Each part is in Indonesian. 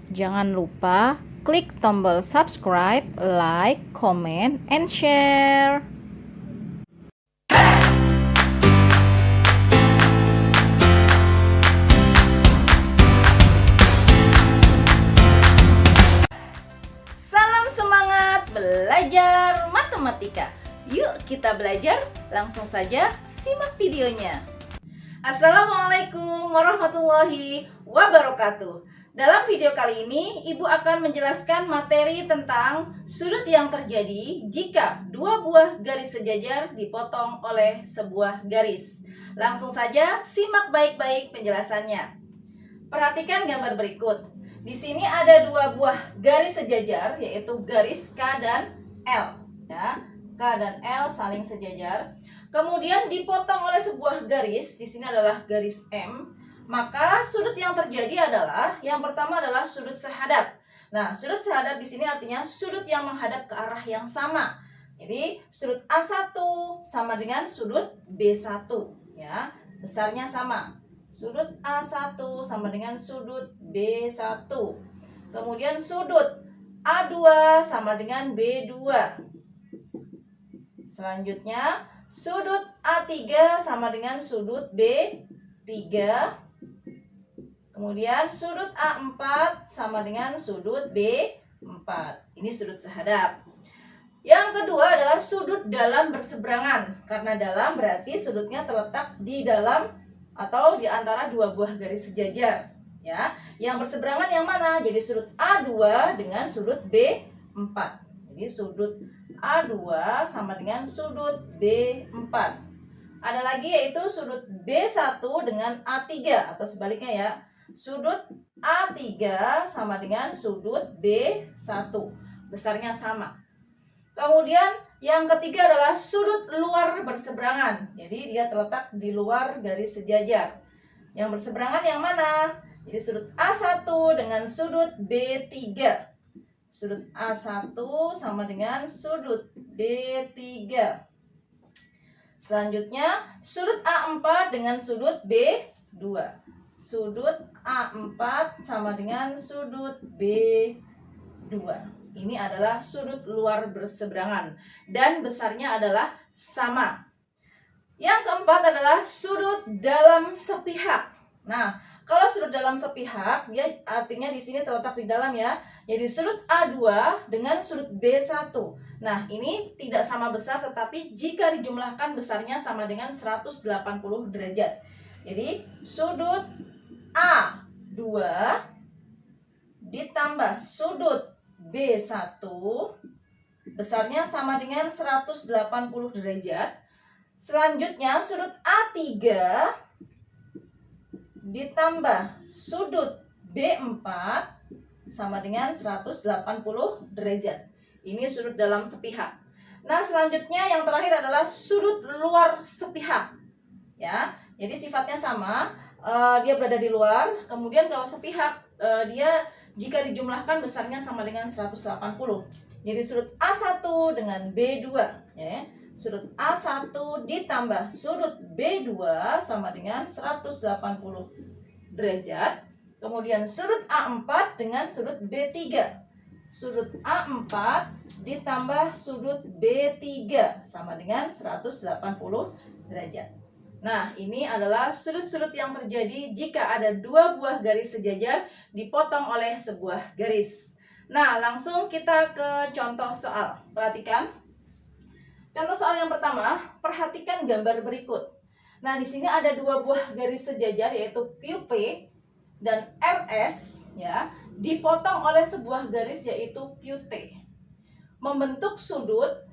Jangan lupa klik tombol subscribe, like, comment, and share. Salam semangat belajar matematika. Yuk kita belajar, langsung saja simak videonya. Assalamualaikum warahmatullahi wabarakatuh. Dalam video kali ini, Ibu akan menjelaskan materi tentang sudut yang terjadi jika dua buah garis sejajar dipotong oleh sebuah garis. Langsung saja simak baik-baik penjelasannya. Perhatikan gambar berikut. Di sini ada dua buah garis sejajar, yaitu garis K dan L. Ya, K dan L saling sejajar. Kemudian dipotong oleh sebuah garis, di sini adalah garis M. Maka sudut yang terjadi adalah yang pertama adalah sudut sehadap. Nah, sudut sehadap di sini artinya sudut yang menghadap ke arah yang sama. Jadi, sudut A1 sama dengan sudut B1, ya. Besarnya sama. Sudut A1 sama dengan sudut B1. Kemudian sudut A2 sama dengan B2. Selanjutnya, sudut A3 sama dengan sudut B3. Kemudian sudut A4 sama dengan sudut B4. Ini sudut sehadap. Yang kedua adalah sudut dalam berseberangan. Karena dalam berarti sudutnya terletak di dalam atau di antara dua buah garis sejajar. Ya, yang berseberangan yang mana? Jadi sudut A2 dengan sudut B4. Jadi sudut A2 sama dengan sudut B4. Ada lagi yaitu sudut B1 dengan A3 atau sebaliknya ya. Sudut A3 sama dengan sudut B1. Besarnya sama. Kemudian yang ketiga adalah sudut luar berseberangan. Jadi dia terletak di luar garis sejajar. Yang berseberangan yang mana? Jadi sudut A1 dengan sudut B3. Sudut A1 sama dengan sudut B3. Selanjutnya sudut A4 dengan sudut B2. Sudut A4 sama dengan sudut B2. Ini adalah sudut luar berseberangan dan besarnya adalah sama. Yang keempat adalah sudut dalam sepihak. Nah, kalau sudut dalam sepihak, dia artinya di sini terletak di dalam ya. Jadi sudut A2 dengan sudut B1. Nah, ini tidak sama besar, tetapi jika dijumlahkan besarnya sama dengan 180 derajat. Jadi sudut A2 ditambah sudut B1 besarnya sama dengan 180 derajat. Selanjutnya sudut A3 ditambah sudut B4 sama dengan 180 derajat. Ini sudut dalam sepihak. Nah, selanjutnya yang terakhir adalah sudut luar sepihak. Ya, jadi sifatnya sama, dia berada di luar. Kemudian kalau sepihak, dia jika dijumlahkan besarnya sama dengan 180. Jadi sudut A1 dengan B2 ya. Sudut A1 ditambah sudut B2 sama dengan 180 derajat. Kemudian sudut A4 dengan sudut B3. Sudut A4 ditambah sudut B3 sama dengan 180 derajat. Nah, ini adalah sudut-sudut yang terjadi jika ada dua buah garis sejajar dipotong oleh sebuah garis. Nah, langsung kita ke contoh soal. Perhatikan. Contoh soal yang pertama, perhatikan gambar berikut. Nah, di sini ada dua buah garis sejajar yaitu QP dan RS ya, dipotong oleh sebuah garis yaitu QT. Membentuk sudut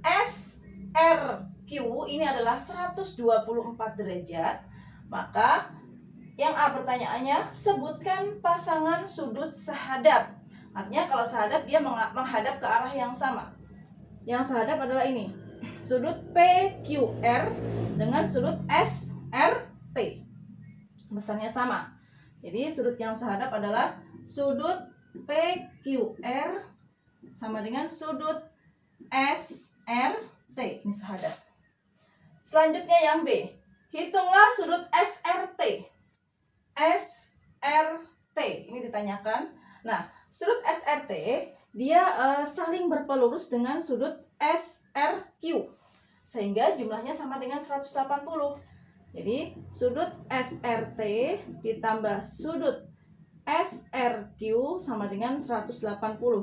SRQ ini adalah 124 derajat. Maka yang A pertanyaannya, sebutkan pasangan sudut sehadap. Artinya kalau sehadap dia menghadap ke arah yang sama. Yang sehadap adalah ini. Sudut PQR dengan sudut SRT. Besarnya sama. Jadi sudut yang sehadap adalah sudut PQR sama dengan sudut SRT. Ini sehadap. Selanjutnya yang B. Hitunglah sudut SRT. SRT. Ini ditanyakan Nah, sudut SRT dia saling berpelurus dengan sudut SRQ. Sehingga jumlahnya sama dengan 180. Jadi, sudut SRT ditambah sudut SRQ sama dengan 180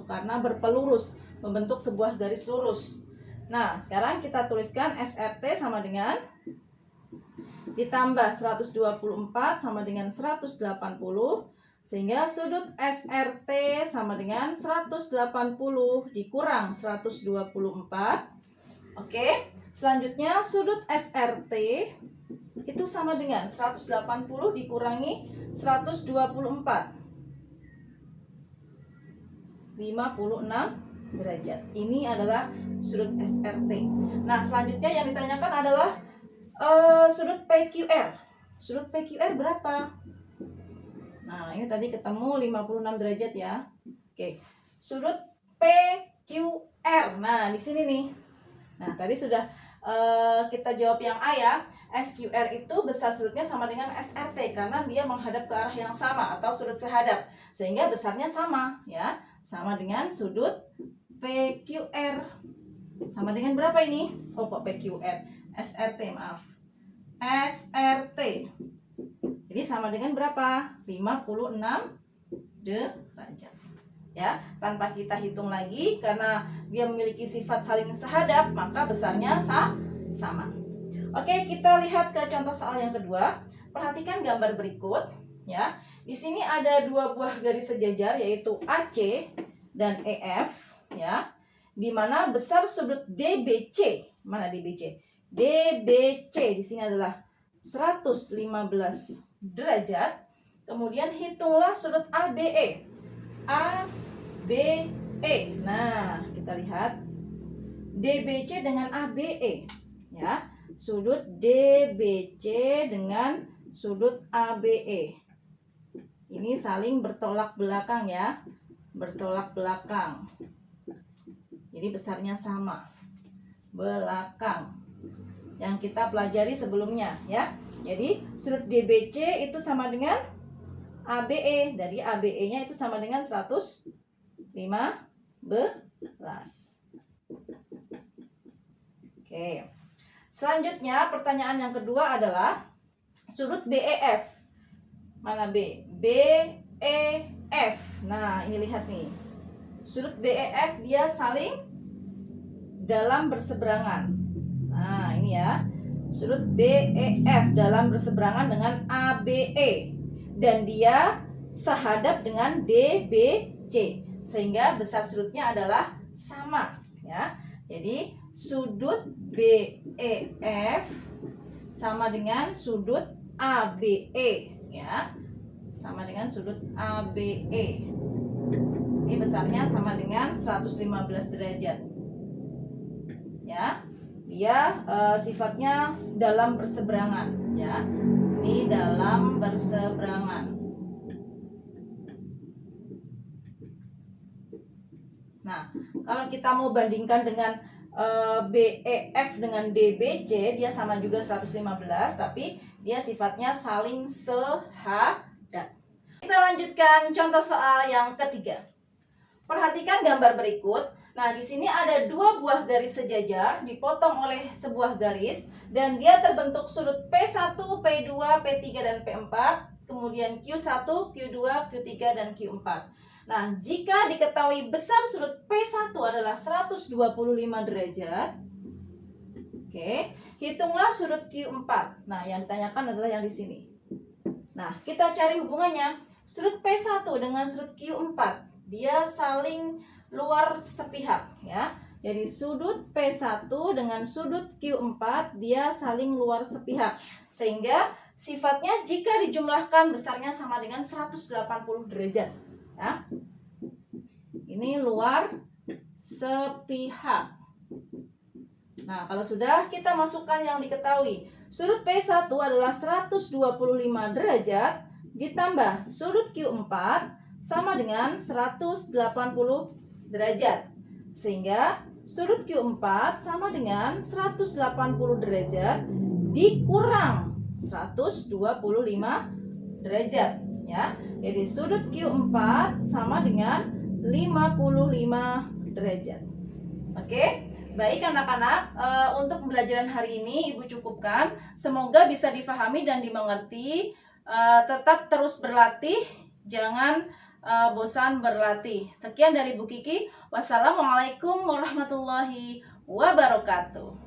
karena berpelurus, membentuk sebuah garis lurus. Nah, sekarang kita tuliskan SRT sama dengan ditambah 124 sama dengan 180, sehingga sudut SRT sama dengan 180 dikurang 124. Oke, selanjutnya sudut SRT itu sama dengan 180 dikurangi 124. 56 derajat. Ini adalah sudut SRT. Nah, selanjutnya yang ditanyakan adalah sudut PQR. Sudut PQR berapa? Nah, ini tadi ketemu 56 derajat ya. Oke. Sudut PQR. Nah, di sini nih. Nah, tadi sudah kita jawab yang A ya. SQR itu besar sudutnya sama dengan SRT karena dia menghadap ke arah yang sama atau sudut sehadap. Sehingga besarnya sama ya. Sama dengan sudut PQR. Sama dengan berapa ini? Oh, kok PQR? SRT, maaf. SRT. Jadi sama dengan berapa? 56 derajat. Ya, tanpa kita hitung lagi karena dia memiliki sifat saling sehadap, maka besarnya sama. Oke, kita lihat ke contoh soal yang kedua. Perhatikan gambar berikut ya. Di sini ada dua buah garis sejajar yaitu AC dan EF ya. Di mana besar sudut DBC. Mana DBC? DBC di sini adalah 115 derajat. Kemudian hitunglah sudut ABE. ABE. Nah, kita lihat DBC dengan ABE ya. Sudut DBC dengan sudut ABE. Ini saling bertolak belakang ya. Bertolak belakang. Jadi besarnya sama. Belakang. Yang kita pelajari sebelumnya ya. Jadi sudut DBC itu sama dengan ABE. Dari ABE-nya itu sama dengan 115. Oke. Selanjutnya pertanyaan yang kedua adalah sudut BEF. Mana B? BEF. Nah, ini lihat nih. Sudut BEF dia saling dalam berseberangan. Nah, ini ya. Sudut BEF dalam berseberangan dengan ABE. Dan dia sehadap dengan DBC. Sehingga besar sudutnya adalah sama. Ya. Jadi, sudut BEF sama dengan sudut ABE. Ya. Sama dengan sudut ABE. Ini besarnya sama dengan 115 derajat. Ya. Dia sifatnya dalam berseberangan ya. Ini dalam berseberangan. Nah, kalau kita mau bandingkan dengan BEF dengan DBC, dia sama juga 115, tapi dia sifatnya saling sehadap. Kita lanjutkan contoh soal yang ketiga. Perhatikan gambar berikut. Nah, di sini ada dua buah garis sejajar dipotong oleh sebuah garis dan dia terbentuk sudut P1, P2, P3 dan P4, kemudian Q1, Q2, Q3 dan Q4. Nah, jika diketahui besar sudut P1 adalah 125 derajat, oke, hitunglah sudut Q4. Nah, yang ditanyakan adalah yang di sini. Nah, kita cari hubungannya. Sudut P1 dengan sudut Q4, dia saling luar sepihak ya. Jadi sudut P1 dengan sudut Q4 dia saling luar sepihak. Sehingga sifatnya jika dijumlahkan besarnya sama dengan 180 derajat. Ya. Ini luar sepihak. Nah, kalau sudah kita masukkan yang diketahui. Sudut P1 adalah 125 derajat ditambah sudut Q4 sama dengan 180 derajat. Sehingga sudut Q4 sama dengan 180 derajat dikurang 125 derajat. ya. Jadi sudut Q4 sama dengan 55 derajat. Oke, baik anak-anak, untuk pembelajaran hari ini Ibu cukupkan. Semoga bisa difahami dan dimengerti. Tetap terus berlatih, jangan bosan berlatih. Sekian dari Bu Kiki. Wassalamualaikum warahmatullahi wabarakatuh.